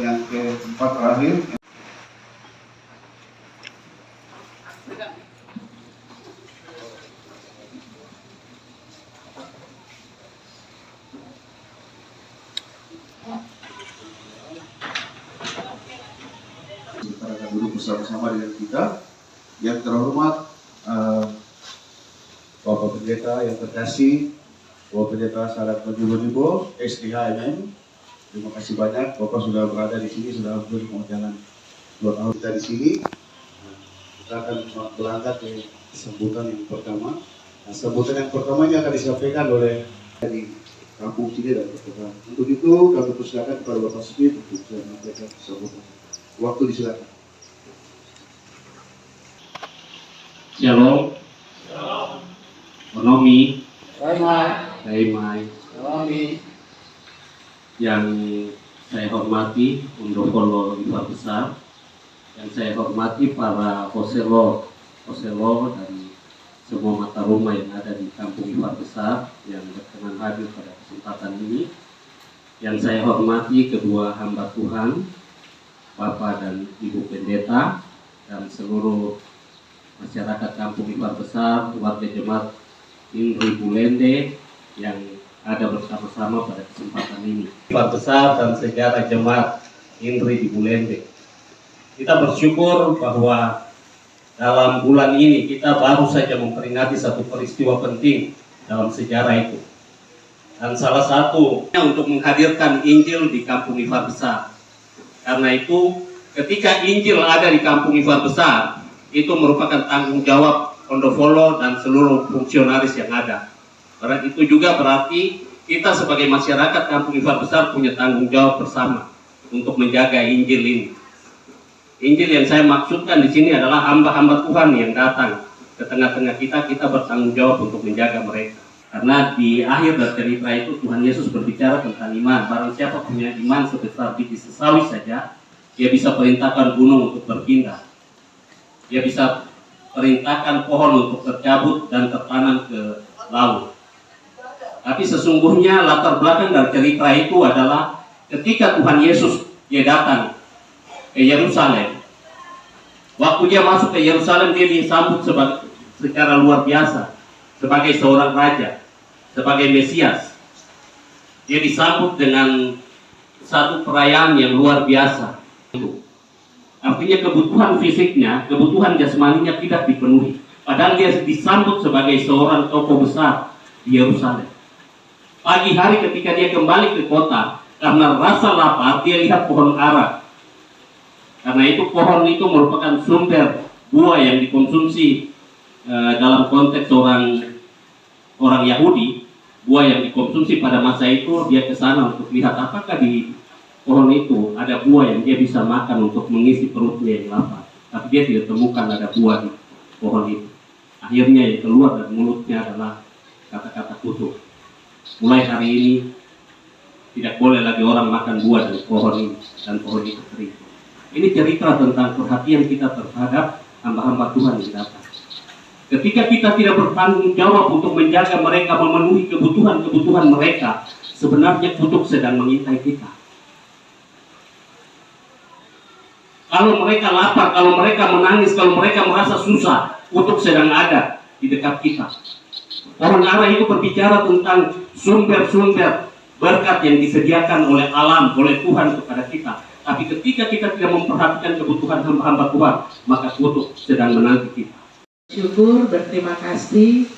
yang keempat terakhir. Kita akan duduk bersama-sama dengan kita. Yang terhormat Bapak Pendeta yang terkasih, Bapak Pendeta Sarat Majibonibo, SDHMM. Terima kasih banyak, Bapak sudah berada di sini, sudah berjalan 2 tahun kita di sini. Kita akan berangkat ke sambutan yang pertama. Nah, sambutan yang pertama ini akan disampaikan oleh dari kampung sini dan kota. Untuk itu kami persilakan kepada Bapak Smith untuk menyampaikan sambutan. Waktu disilakan. Shalom. Onomi. Daimai. Yang saya hormati Undofolo Lima Besar, yang saya hormati para poselo dari semua mata rumah yang ada di Kampung Lima Besar yang berkenan hadir pada kesempatan ini, yang saya hormati kedua hamba Tuhan, Bapak dan Ibu Pendeta, dan seluruh masyarakat Kampung Lima Besar, warga jemaat Indri Bulende yang ada bersama-sama pada kesempatan ini. Lima Besar dan sejarah jemaat Indri di Bulende. Kita bersyukur bahwa dalam bulan ini kita baru saja memperingati satu peristiwa penting dalam sejarah itu. Dan salah satu untuk menghadirkan Injil di Kampung Lima Besar. Karena itu ketika Injil ada di Kampung Lima Besar, itu merupakan tanggung jawab Undofolo dan seluruh fungsionaris yang ada. Karena itu juga berarti kita sebagai masyarakat Kampung Lima Besar punya tanggung jawab bersama untuk menjaga Injil ini. Injil yang saya maksudkan di sini adalah hamba-hamba Tuhan yang datang ke tengah-tengah kita bertanggung jawab untuk menjaga mereka. Karena di akhir dari cerita itu Tuhan Yesus berbicara tentang iman. Barang siapa punya iman sebesar biji sesawi saja, dia bisa perintahkan gunung untuk berpindah. Dia bisa perintahkan pohon untuk tercabut dan tertanam ke laut. Tapi sesungguhnya latar belakang dari cerita itu adalah ketika Tuhan Yesus dia datang ke Yerusalem. Waktu dia masuk ke Yerusalem, dia disambut secara luar biasa sebagai seorang raja, sebagai Mesias. Dia disambut dengan satu perayaan yang luar biasa. Artinya kebutuhan fisiknya, kebutuhan jasmaninya tidak dipenuhi. Padahal dia disambut sebagai seorang tokoh besar di Yerusalem. Pagi hari ketika dia kembali ke kota, karena rasa lapar, dia lihat pohon ara. Karena itu pohon itu merupakan sumber buah yang dikonsumsi dalam konteks orang Yahudi. Buah yang dikonsumsi pada masa itu, dia ke sana untuk lihat apakah di pohon itu ada buah yang dia bisa makan untuk mengisi perutnya yang lapar. Tapi dia tidak temukan ada buah di pohon itu. Akhirnya yang keluar dari mulutnya adalah kata-kata kutuk. Mulai hari ini tidak boleh lagi orang makan buah dari pohon ini, dan pohon itu kering. Ini cerita tentang perhatian kita terhadap hamba-hamba Tuhan yang datang. Ketika kita tidak bertanggung jawab untuk menjaga mereka, memenuhi kebutuhan mereka, sebenarnya kutuk sedang mengintai kita. Kalau mereka lapar, kalau mereka menangis, kalau mereka merasa susah, kutuk sedang ada di dekat kita. Pohon ara itu berbicara tentang sumber-sumber berkat yang disediakan oleh alam, oleh Tuhan kepada kita. Tapi ketika kita tidak memperhatikan kebutuhan hamba-hamba Tuhan, maka kutuk sedang menanti kita. Syukur, berterima kasih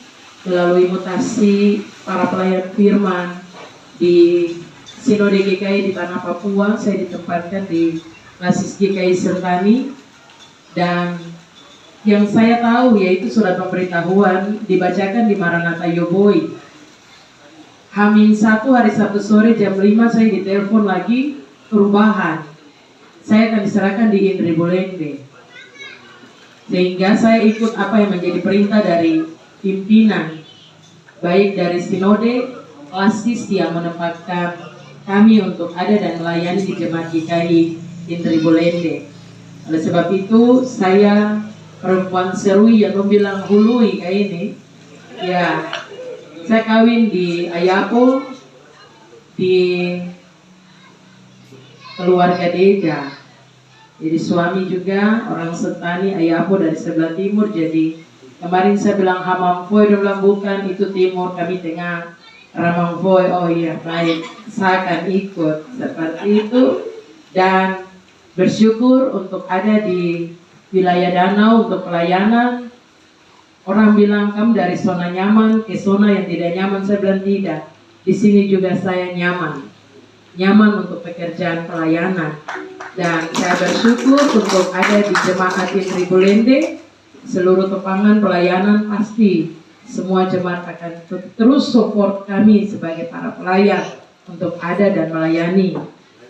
melalui mutasi para pelayan firman di Sinode GKI di Tanah Papua. Saya ditempatkan di Klasis GKI Sentani, dan yang saya tahu yaitu surat pemberitahuan dibacakan di Maranatha Yoboi. H-1 hari Sabtu sore jam 5 saya ditelepon lagi perubahan. Saya akan diserahkan di Indri Bulende. Sehingga saya ikut apa yang menjadi perintah dari pimpinan, baik dari Sinode Klasis yang menempatkan kami untuk ada dan melayani di jemaat GKI Indri Bulende. Oleh sebab itu saya perempuan serui yang membilang hului kayak ini, ya saya kawin di Ayapo di keluarga Deja. Jadi suami juga orang Sentani, ayahku dari sebelah timur. Jadi kemarin saya bilang Hamamfoy, dia bilang bukan, itu timur, kami tengah Ramamfoy. Oh iya, baik, saya akan ikut seperti itu. Dan bersyukur untuk ada di wilayah Danau untuk pelayanan. Orang bilang kamu dari zona nyaman ke zona yang tidak nyaman. Saya bilang tidak, di sini juga saya nyaman untuk pekerjaan pelayanan. Dan saya bersyukur untuk ada di jemaat Indri Bulende. Seluruh kepangan pelayanan pasti semua jemaat akan terus support kami sebagai para pelayan untuk ada dan melayani.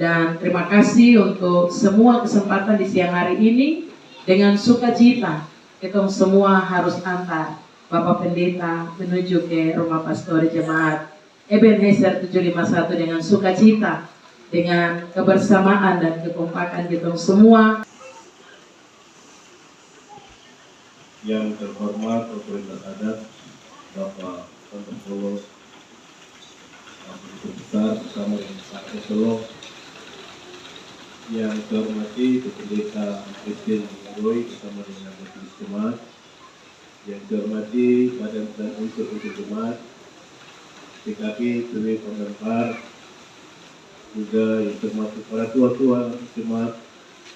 Dan terima kasih untuk semua kesempatan di siang hari ini. Dengan sukacita kita semua harus antar Bapak Pendeta menuju ke rumah pastori jemaat Ebenezer 751 dengan sukacita, dengan kebersamaan dan kekompakan kita semua. Yang terhormat otoritas adat Bapak Pantopolo besar bersama dengan Pak Solo, yang terhormati Pendeta Christian Roy bersama dengan Majelis Jemaat, yang terhormati Badan dan Unsur Jemaat, PKP, Dewi Pembentar, juga yang termasuk para tua-tua jemaat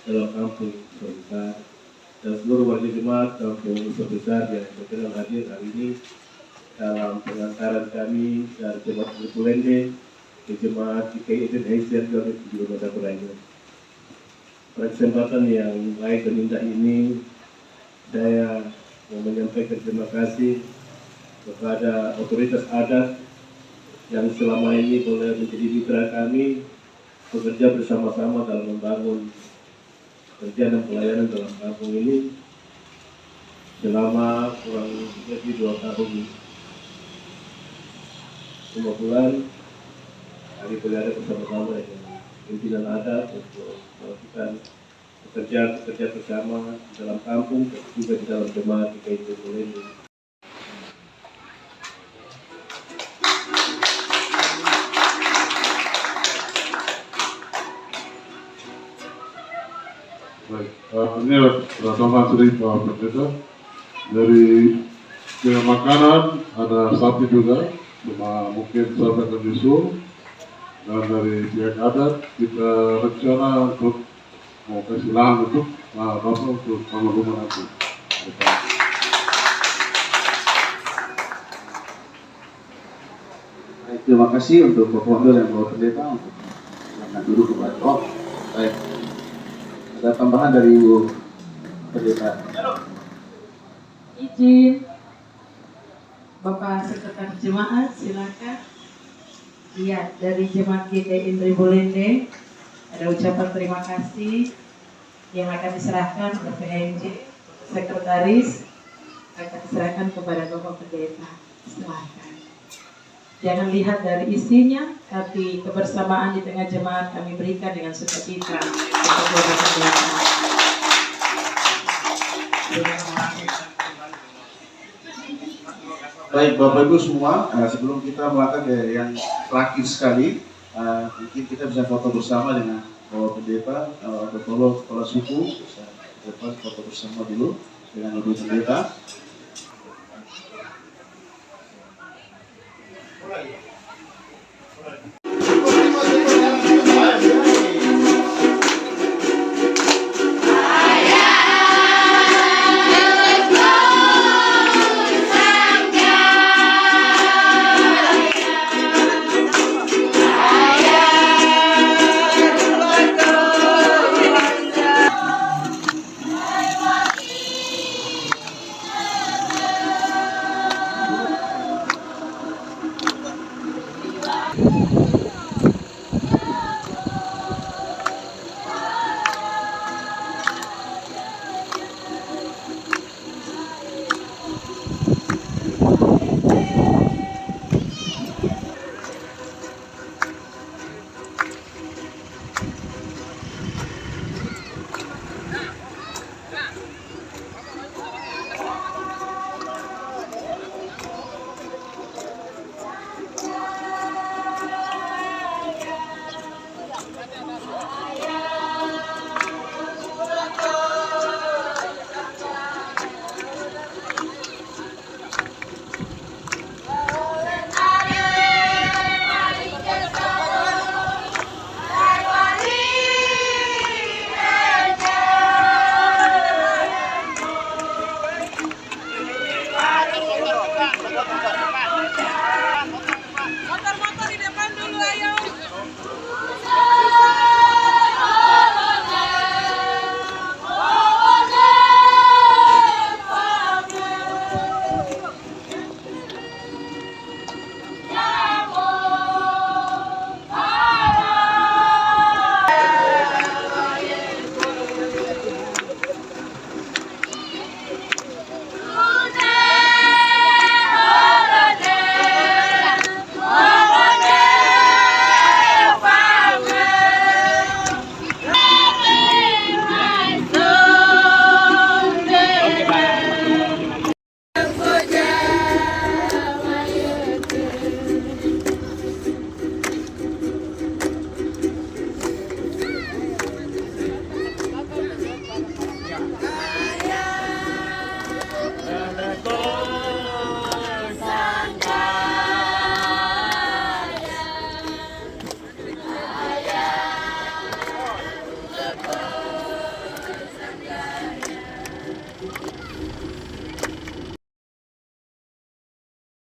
dalam kampung besar dan seluruh warga jemaat kampung besar yang berkenan hadir hari ini dalam pengantaran kami dari jemaat Bulende ke jemaat GKI Ebenezer dari Kota Praia. Pada kesempatan yang baik dan indah ini, saya mau menyampaikan terima kasih kepada otoritas adat yang selama ini boleh menjadi mitra kami, bekerja bersama-sama dalam membangun kerja dan pelayanan dalam kampung ini selama kurang lebih 2 tahun 5 bulan. Kami berada bersama-sama dengan pimpinan adat untuk melakukan bekerja bersama di dalam kampung dan juga di dalam jemaat GKI Bulende. Baik, ini rata-rata sering Pak Pendeta. Dari dengan makanan ada sapi juga, cuma mungkin sapi akan disuruh. Dan dari pihak adat kita rencana untuk mau kasih lahan untuk Bapak untuk bangun rumah nanti. Baik, terima kasih untuk Bapak Wakil dan Bapak Pendeta untuk silakan duduk kembali. Oh, baik. Ada tambahan dari Ibu Pendeta. Izin Bapak Sekretaris Jemaat, silakan. Iya, dari Jemaat GKI Indri Bulende ada ucapan terima kasih yang akan diserahkan ke PNJ Sekretaris, akan diserahkan kepada Bapak Pendeta. Silakan. Jangan lihat dari isinya, tapi kebersamaan di tengah jemaat kami berikan dengan sukacita untuk Bapak Pendeta. Baik, Bapak Ibu semua, sebelum kita melangkah ke yang terakhir sekali, mungkin kita bisa foto bersama dengan Bapak Pendeta, Kepala Suku, bisa foto bersama dulu dengan Ibu Pendeta.